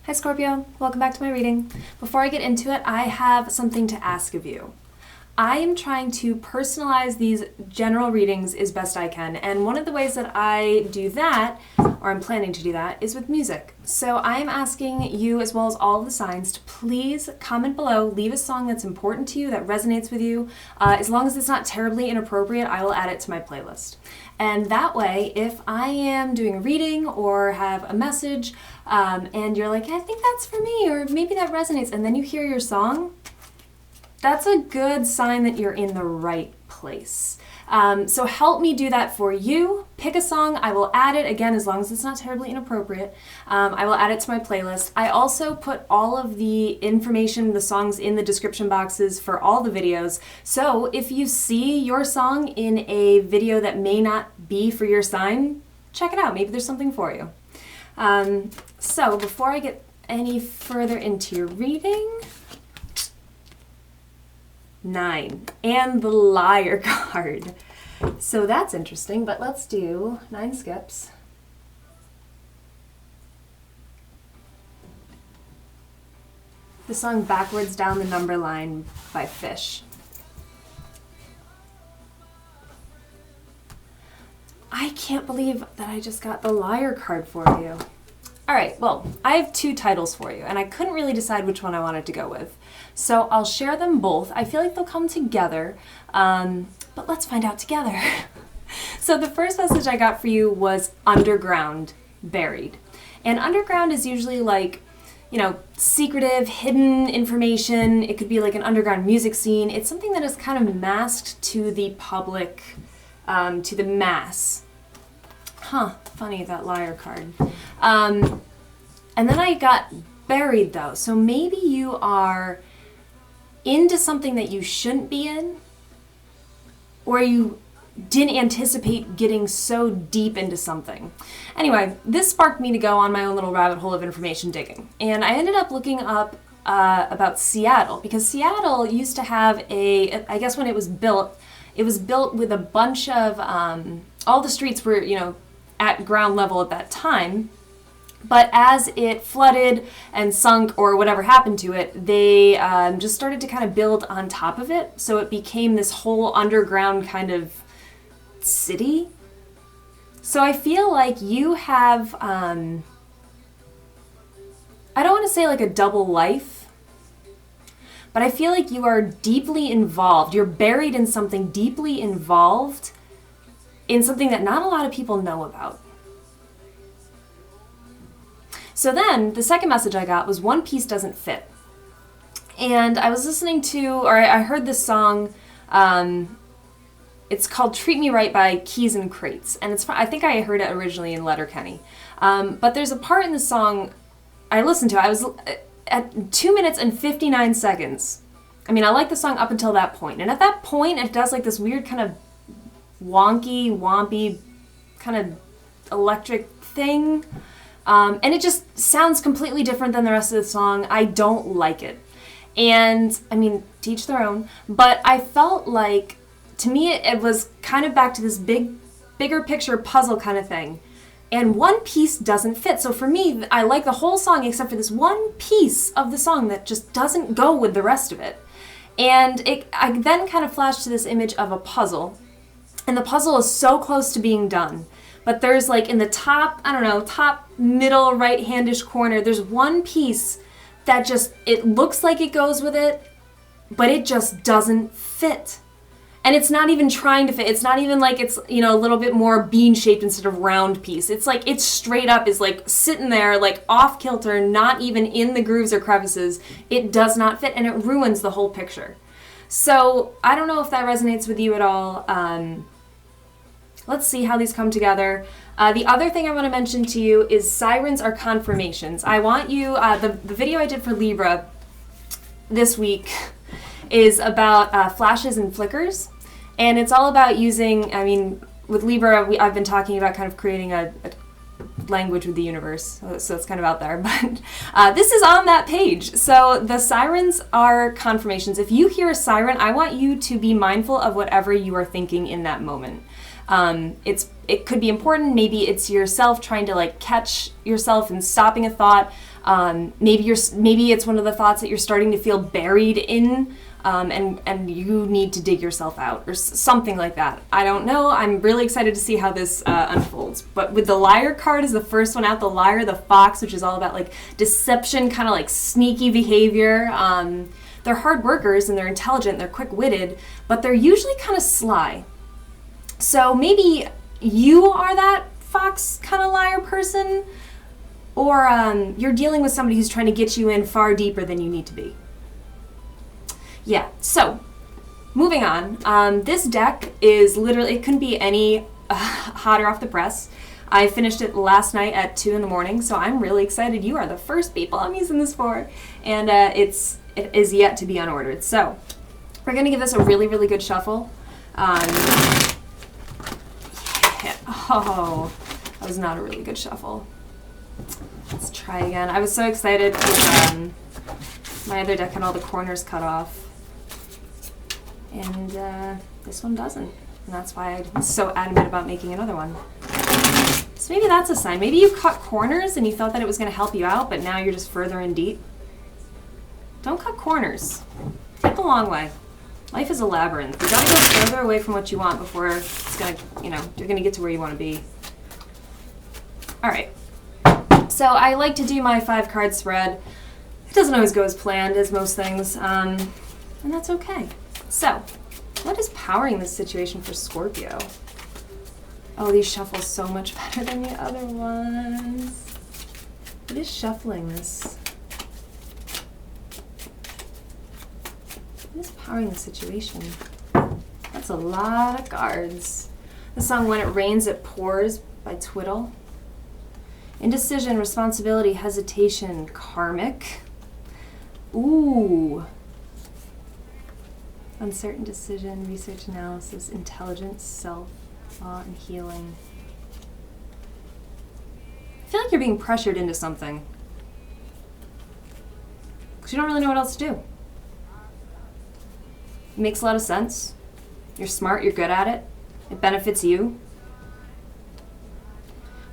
Hi Scorpio, welcome back to my reading. Before I get into it, I have something to ask of you. I am trying to personalize these general readings as best I can, and one of the ways that I do that, or I'm planning to do that, is with music. So I am asking you, as well as all of the signs, to please comment below, leave a song that's important to you, that resonates with you. As long as it's not terribly inappropriate, I will add it to my playlist. And that way, if I am doing a reading or have a message, and you're like, I think that's for me, or maybe that resonates, and then you hear your song, that's a good sign that you're in the right place. So help me do that for you. Pick a song. I will add it, again, as long as it's not terribly inappropriate. I will add it to my playlist. I also put all of the information, the songs, in the description boxes for all the videos. So if you see your song in a video that may not be for your sign, check it out. Maybe there's something for you. So before I get any further into your reading, 9 and the Liar card. So that's interesting, but let's do 9 skips. The song Backwards Down the Number Line by Phish. I can't believe that I just got the Liar card for you. All right, well, I have 2 titles for you, and I couldn't really decide which one I wanted to go with. So I'll share them both. I feel like they'll come together, but let's find out together. So the first message I got for you was underground, buried. And underground is usually like, you know, secretive, hidden information. It could be like an underground music scene. It's something that is kind of masked to the public, to the mass. Huh, funny, that Liar card. And then I got buried, though. So maybe you are into something that you shouldn't be in, or you didn't anticipate getting so deep into something. Anyway, this sparked me to go on my own little rabbit hole of information digging. And I ended up looking up about Seattle, because Seattle used to have I guess when it was built with a bunch of, all the streets were, you know, at ground level at that time. But as it flooded and sunk, or whatever happened to it, they just started to kind of build on top of it. So it became this whole underground kind of city. So I feel like you have, I don't want to say like a double life, but I feel like you are deeply involved. You're buried in something, deeply involved in something that not a lot of people know about. So then, the second message I got was One Piece Doesn't Fit. And I was listening to, or I heard this song, it's called Treat Me Right by Keys and Crates. And I think I heard it originally in Letterkenny. But there's a part in the song I listened to. I was at 2 minutes and 59 seconds. I mean, I like the song up until that point. And at that point, it does like this weird kind of wonky, wompy, kind of electric thing. And it just sounds completely different than the rest of the song. I don't like it. And, I mean, to each their own. But I felt like, to me, it was kind of back to this bigger picture puzzle kind of thing. And one piece doesn't fit. So for me, I like the whole song except for this one piece of the song that just doesn't go with the rest of it. And I then kind of flashed to this image of a puzzle. And the puzzle is so close to being done. But there's like in the top, I don't know, top middle right-handish corner, there's one piece that just, it looks like it goes with it, but it just doesn't fit. And it's not even trying to fit. It's not even like it's, you know, a little bit more bean-shaped instead of round piece. It's like, it's straight up is like sitting there, like off-kilter, not even in the grooves or crevices. It does not fit, and it ruins the whole picture. So I don't know if that resonates with you at all. Let's see how these come together. The other thing I want to mention to you is Sirens Are Confirmations. I want you, the video I did for Libra this week is about flashes and flickers. And it's all about using, I mean, with Libra, I've been talking about kind of creating a language with the universe, so it's kind of out there. But this is on that page. So the sirens are confirmations. If you hear a siren, I want you to be mindful of whatever you are thinking in that moment. It could be important. Maybe it's yourself trying to like catch yourself and stopping a thought. Maybe it's one of the thoughts that you're starting to feel buried in, and you need to dig yourself out, or something like that. I don't know. I'm really excited to see how this unfolds. But with the liar card as the first one out, the liar, the fox, which is all about like deception, kind of like sneaky behavior. They're hard workers and they're intelligent, they're quick-witted, but they're usually kind of sly. So maybe you are that fox kind of liar person, or you're dealing with somebody who's trying to get you in far deeper than you need to be. Yeah, so moving on. This deck is literally, it couldn't be any hotter off the press. I finished it last night at 2 in the morning, so I'm really excited. You are the first people I'm using this for, and it is yet to be unordered. So we're going to give this a really, really good shuffle. Yeah. Oh, that was not a really good shuffle. Let's try again. I was so excited because my other deck had all the corners cut off, and this one doesn't. And that's why I was so adamant about making another one. So maybe that's a sign. Maybe you cut corners and you thought that it was going to help you out, but now you're just further in deep. Don't cut corners. Take the long way. Life is a labyrinth. You gotta go further away from what you want before it's gonna, you're gonna get to where you want to be. All right. So I like to do my 5-card spread. It doesn't always go as planned as most things, and that's okay. So, what is powering this situation for Scorpio? Oh, these shuffle so much better than the other ones. What is shuffling this? What is powering the situation? That's a lot of cards. The song When It Rains, It Pours by Twiddle. Indecision, responsibility, hesitation, karmic. Ooh. Uncertain decision, research analysis, intelligence, self, thought, and healing. I feel like you're being pressured into something, because you don't really know what else to do. It makes a lot of sense. You're smart, you're good at it. It benefits you.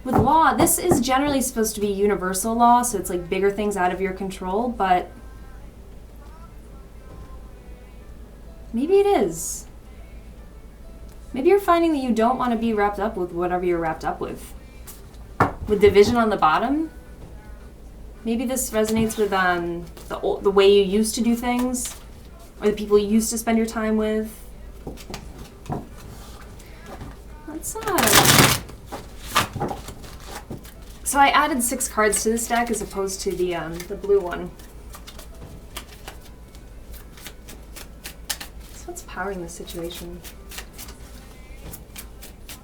With law, this is generally supposed to be universal law, so it's like bigger things out of your control, but maybe it is. Maybe you're finding that you don't want to be wrapped up with whatever you're wrapped up with. With division on the bottom, maybe this resonates with the way you used to do things, or the people you used to spend your time with. Let's So I added 6 cards to this deck as opposed to the blue one. So what's powering this situation?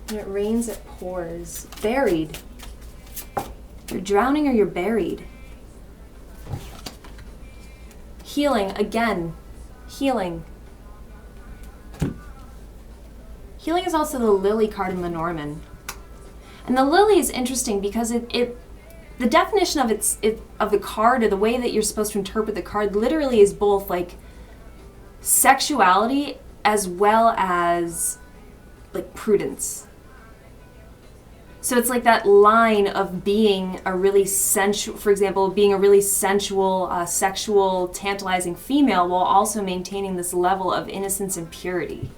When it rains, it pours. Buried. You're drowning or you're buried. Healing, again. Healing. Healing is also the lily card in Lenormand. And the lily is interesting because the definition of the card, or the way that you're supposed to interpret the card, literally is both like sexuality as well as like prudence. So it's like that line of being a really sensual, for example, being a really sensual, sexual, tantalizing female while also maintaining this level of innocence and purity.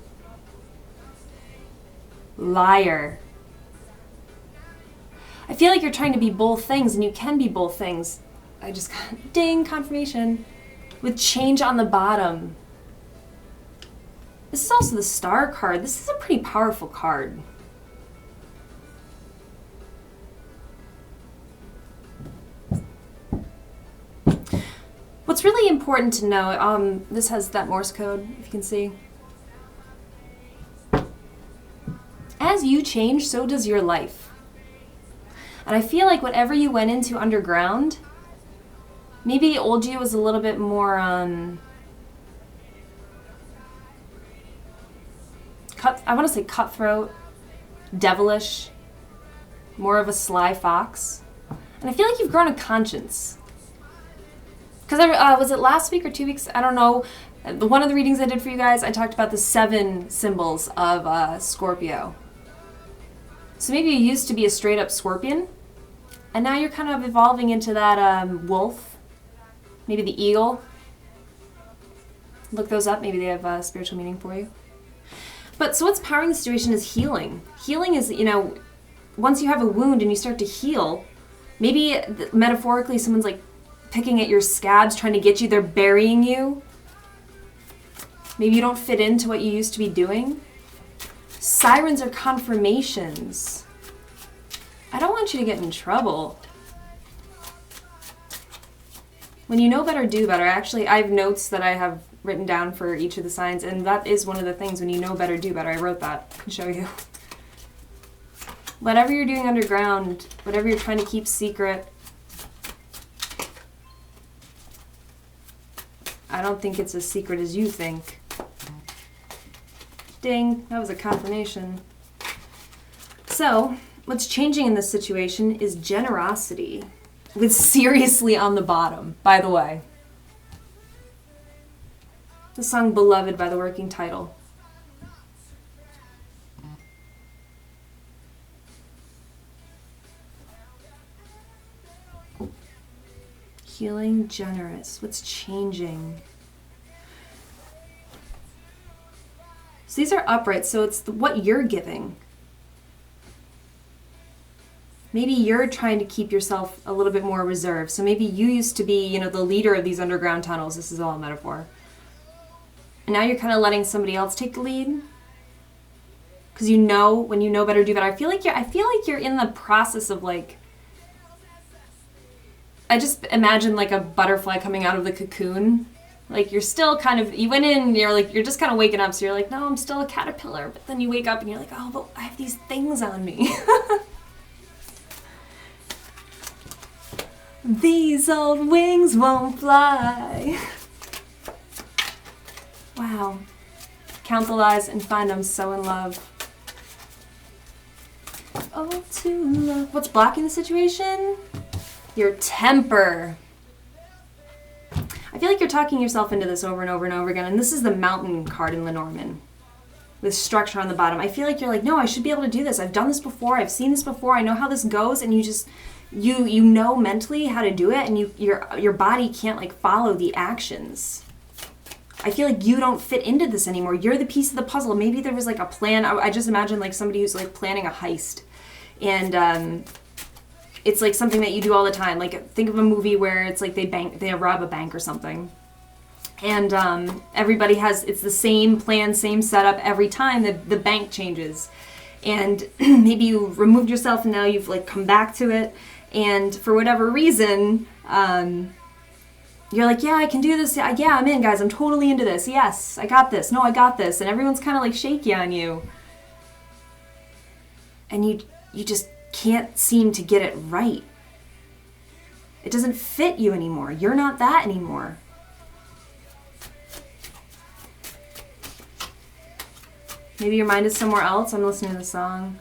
Liar. I feel like you're trying to be both things, and you can be both things. I just got, ding, confirmation. With change on the bottom. This is also the star card. This is a pretty powerful card. What's really important to know, this has that Morse code, if you can see. As you change, so does your life. And I feel like whatever you went into underground, maybe the old you was a little bit more, I want to say cutthroat, devilish, more of a sly fox. And I feel like you've grown a conscience. Because was it last week or 2 weeks? I don't know. One of the readings I did for you guys, I talked about the 7 symbols of Scorpio. So maybe you used to be a straight up scorpion, And now you're kind of evolving into that wolf, maybe the eagle. Look those up, maybe they have spiritual meaning for you. But so what's powering the situation is healing. Healing is, you know, once you have a wound and you start to heal, maybe metaphorically someone's like picking at your scabs, trying to get you, they're burying you. Maybe you don't fit into what you used to be doing. Sirens are confirmations. I don't want you to get in trouble. When you know better, do better. Actually, I have notes that I have written down for each of the signs, and that is one of the things. When you know better, do better. I wrote that. I can show you. Whatever you're doing underground, whatever you're trying to keep secret, I don't think it's as secret as you think. Ding, that was a confirmation. So, what's changing in this situation is generosity, with seriously on the bottom, by the way. The song Beloved by The Working Title. Healing, generous. What's changing? So these are upright, so it's what you're giving. Maybe you're trying to keep yourself a little bit more reserved. So maybe you used to be, you know, the leader of these underground tunnels. This is all a metaphor. And now you're kind of letting somebody else take the lead. Because you know, when you know better, do better. I feel like you're in the process of like, I just imagine like a butterfly coming out of the cocoon. Like you're still kind of, you went in and you're just kind of waking up. So you're like, no, I'm still a caterpillar. But then you wake up and you're like, oh, but I have these things on me. These old wings won't fly. Wow. Count the lies and find I'm so in love. Oh, to love. What's blocking the situation? Your temper. I feel like you're talking yourself into this over and over and over again. And this is the Mountain card in Lenormand with structure on the bottom. I feel like you're like, no, I should be able to do this. I've done this before. I've seen this before. I know how this goes. And you just, you know mentally how to do it. And your body can't like follow the actions. I feel like you don't fit into this anymore. You're the piece of the puzzle. Maybe there was like a plan. I just imagine like somebody who's like planning a heist. And it's like something that you do all the time. Like think of a movie where it's like they rob a bank or something. And everybody it's the same plan, same setup every time the bank changes. And maybe you removed yourself and now you've like come back to it. And for whatever reason, you're like, yeah, I can do this. Yeah, I'm in, guys. I'm totally into this. Yes, I got this. No, I got this. And everyone's kind of like shaky on you. And you just can't seem to get it right. It doesn't fit you anymore. You're not that anymore. Maybe your mind is somewhere else. I'm listening to the song.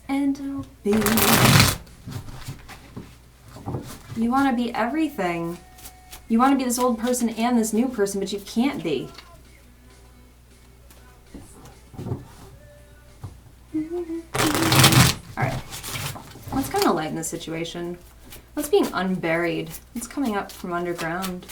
And I'll be. You want to be everything. You want to be this old person and this new person, but you can't be. Alright. What's kind of lighten the situation? What's being unburied? What's coming up from underground?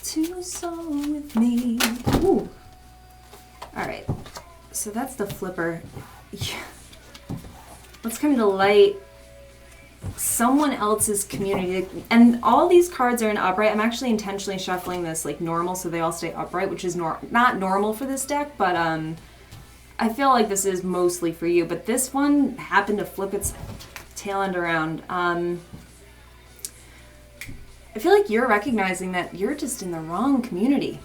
To song with me. Ooh. Alright. So that's the flipper. Yeah. What's coming to light? Someone else's community. And all these cards are in upright. I'm actually intentionally shuffling this like normal so they all stay upright, which is not normal for this deck, but I feel like this is mostly for you. But this one happened to flip its tail end around. I feel like you're recognizing that you're just in the wrong community.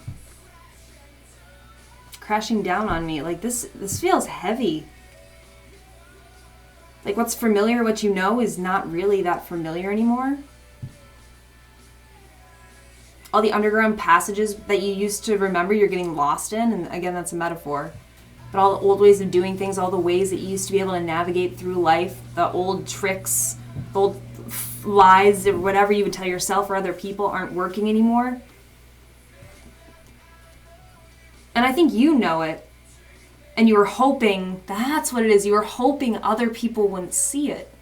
Crashing down on me. Like this feels heavy. Like what's familiar, what you know, is not really that familiar anymore. All the underground passages that you used to remember, you're getting lost in. And again, that's a metaphor. But all the old ways of doing things, all the ways that you used to be able to navigate through life, the old tricks, the old lies or whatever you would tell yourself or other people aren't working anymore. And I think you know it. And you were hoping, that's what it is, you were hoping other people wouldn't see it.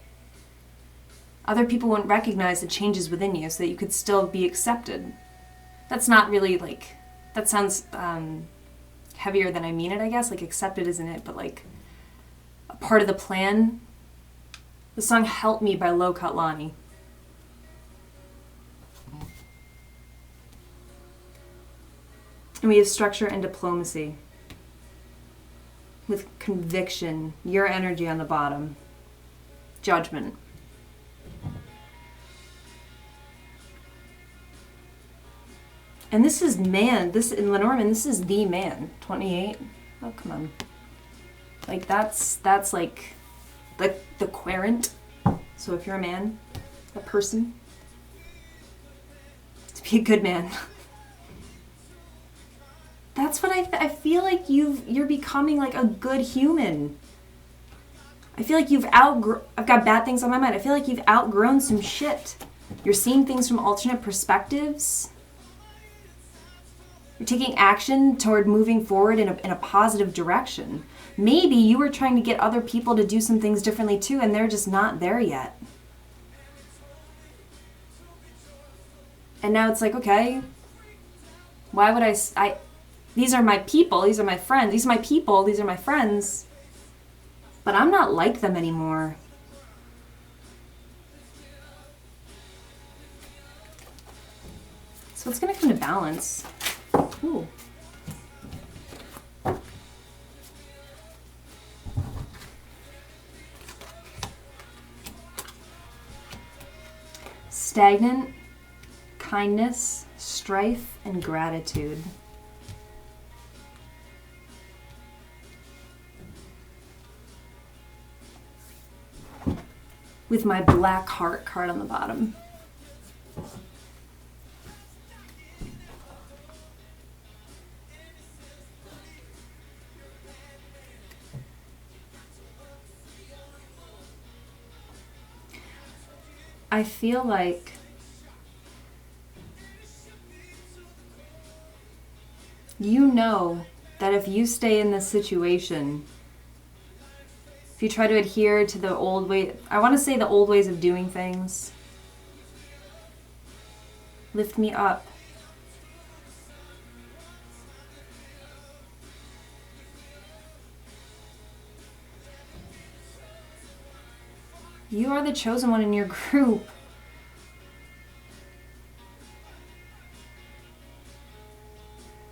Other people wouldn't recognize the changes within you so that you could still be accepted. That's not really like, that sounds heavier than I mean it, I guess. Like accepted isn't it, but like a part of the plan. The song Help Me by Cut Lonnie. And we have structure and diplomacy. With conviction, your energy on the bottom. Judgment. And this is man, this in Lenormand, this is the man. 28. Oh, come on. Like that's like the querent. So if you're a man, a person, to be a good man. That's what I feel like you're becoming like a good human. I feel like I've got bad things on my mind. I feel like you've outgrown some shit. You're seeing things from alternate perspectives. You're taking action toward moving forward in a positive direction. Maybe you were trying to get other people to do some things differently too, and they're just not there yet. And now it's like, okay, why would I these are my people, these are my friends, these are my people, these are my friends, but I'm not like them anymore. So it's going to come to balance. Ooh. Stagnant, kindness, strife, and gratitude. With my black heart card on the bottom. I feel like you know that if you stay in this situation, if you try to adhere to the old way, I want to say the old ways of doing things, lift me up. You are the chosen one in your group.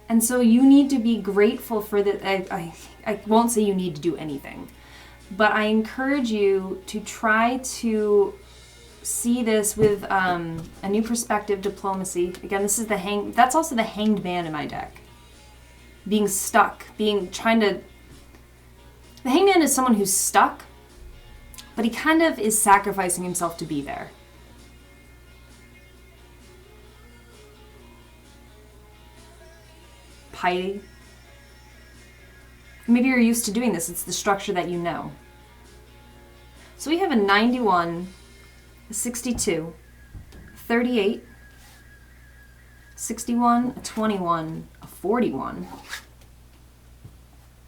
And so you need to be grateful for that. I won't say you need to do anything, but I encourage you to try to see this with a new perspective, diplomacy. Again, this is that's also the hanged man in my deck. Being stuck, the hanged man is someone who's stuck, but he kind of is sacrificing himself to be there. Piety. Maybe you're used to doing this. It's the structure that you know. So we have a 91, a 62, 38, 61, a 21, a 41,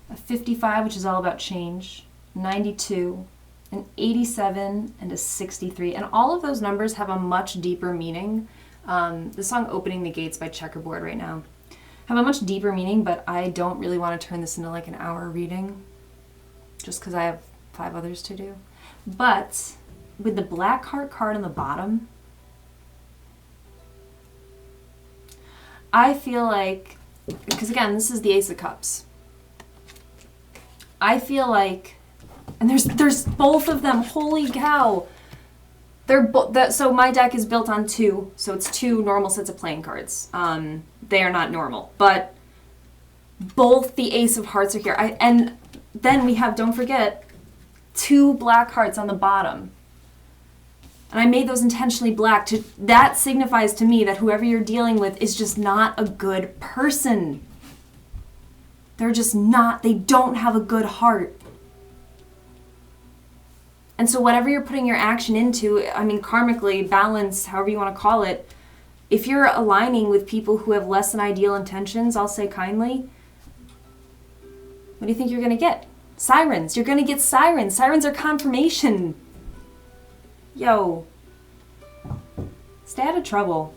a 55, which is all about change, 92, an 87, and a 63. And all of those numbers have a much deeper meaning. The song Opening the Gates by Chequerboard right now have a much deeper meaning, but I don't really want to turn this into like an hour reading just because I have 5 others to do. But with the black heart card on the bottom, I feel like, because again, this is the Ace of Cups. I feel like, and there's both of them, holy cow. So my deck is built on 2, so it's 2 normal sets of playing cards. They are not normal, but both the Ace of Hearts are here. And then we have, don't forget, 2 black hearts on the bottom. And I made those intentionally black. That signifies to me that whoever you're dealing with is just not a good person. They're just not, they don't have a good heart. And so whatever you're putting your action into, I mean, karmically, balance, however you want to call it, if you're aligning with people who have less than ideal intentions, I'll say kindly, what do you think you're going to get? Sirens. You're going to get sirens. Sirens are confirmation. Yo. Stay out of trouble.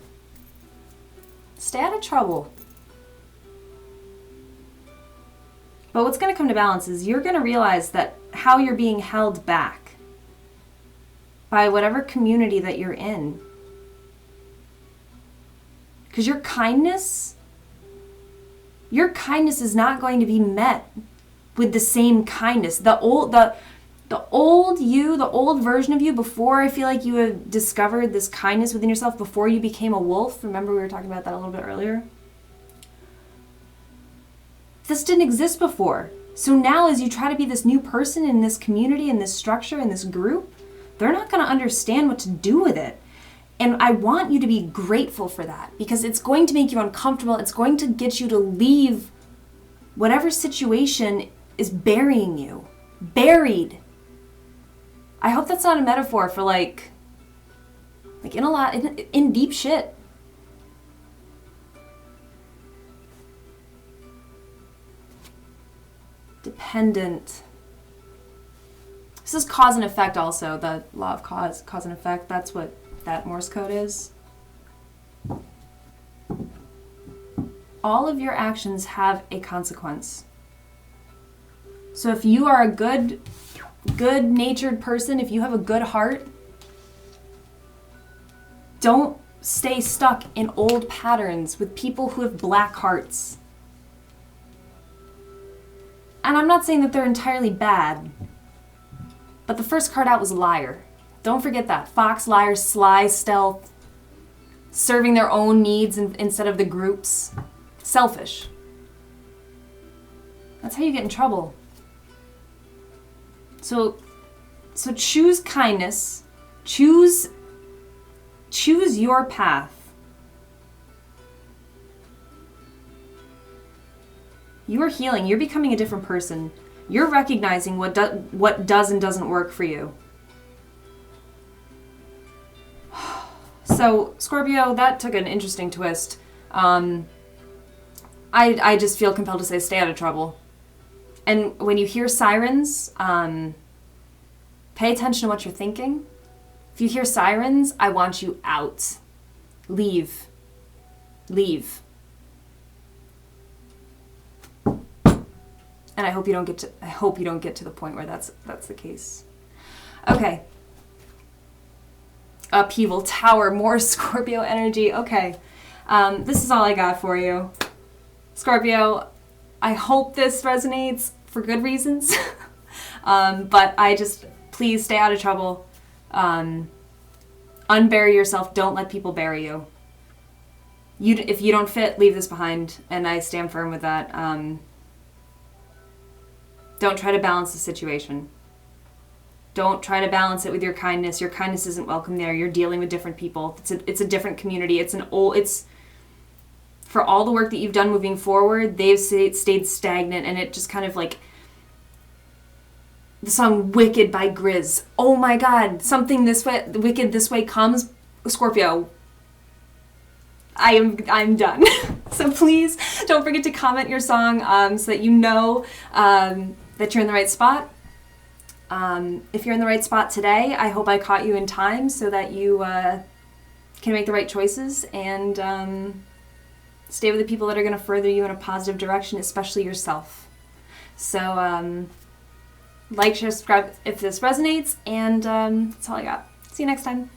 Stay out of trouble. But what's going to come to balance is you're going to realize that how you're being held back by whatever community that you're in. Because your kindness is not going to be met with the same kindness. The old you, the old version of you, before I feel like you have discovered this kindness within yourself, before you became a wolf. Remember we were talking about that a little bit earlier? This didn't exist before. So now as you try to be this new person in this community, in this structure, in this group, they're not going to understand what to do with it. And I want you to be grateful for that, because it's going to make you uncomfortable. It's going to get you to leave whatever situation is burying you. Buried. I hope that's not a metaphor for like in deep shit. Dependent. This is cause and effect also, the law of cause and effect. That's what that Morse code is. All of your actions have a consequence. So if you are a good-natured person, if you have a good heart, don't stay stuck in old patterns with people who have black hearts. And I'm not saying that they're entirely bad, but the first card out was liar. Don't forget that. Fox, liar, sly, stealth, serving their own needs instead of the group's. Selfish. That's how you get in trouble. So choose kindness. Choose your path. You are healing. You're becoming a different person. You're recognizing what does and doesn't work for you. So, Scorpio, that took an interesting twist. I just feel compelled to say stay out of trouble. And when you hear sirens, pay attention to what you're thinking. If you hear sirens, I want you out. Leave. Leave. And I hope you don't get to the point where that's the case. Okay. Upheaval, tower, more Scorpio energy. Okay. This is all I got for you. Scorpio, I hope this resonates for good reasons. But please stay out of trouble. Unbury yourself. Don't let people bury you. If you don't fit, leave this behind. And I stand firm with that. Don't try to balance the situation. Don't try to balance it with your kindness. Your kindness isn't welcome there. You're dealing with different people. It's a different community. It's for all the work that you've done moving forward, they've stayed stagnant, and it just kind of like the song Wicked by Griz. Oh my God, something this way, wicked this way comes. Scorpio, I'm done. So please don't forget to comment your song so that you know that you're in the right spot. If you're in the right spot today, I hope I caught you in time so that you can make the right choices and stay with the people that are going to further you in a positive direction, especially yourself. So like, share, subscribe if this resonates, and that's all I got. See you next time.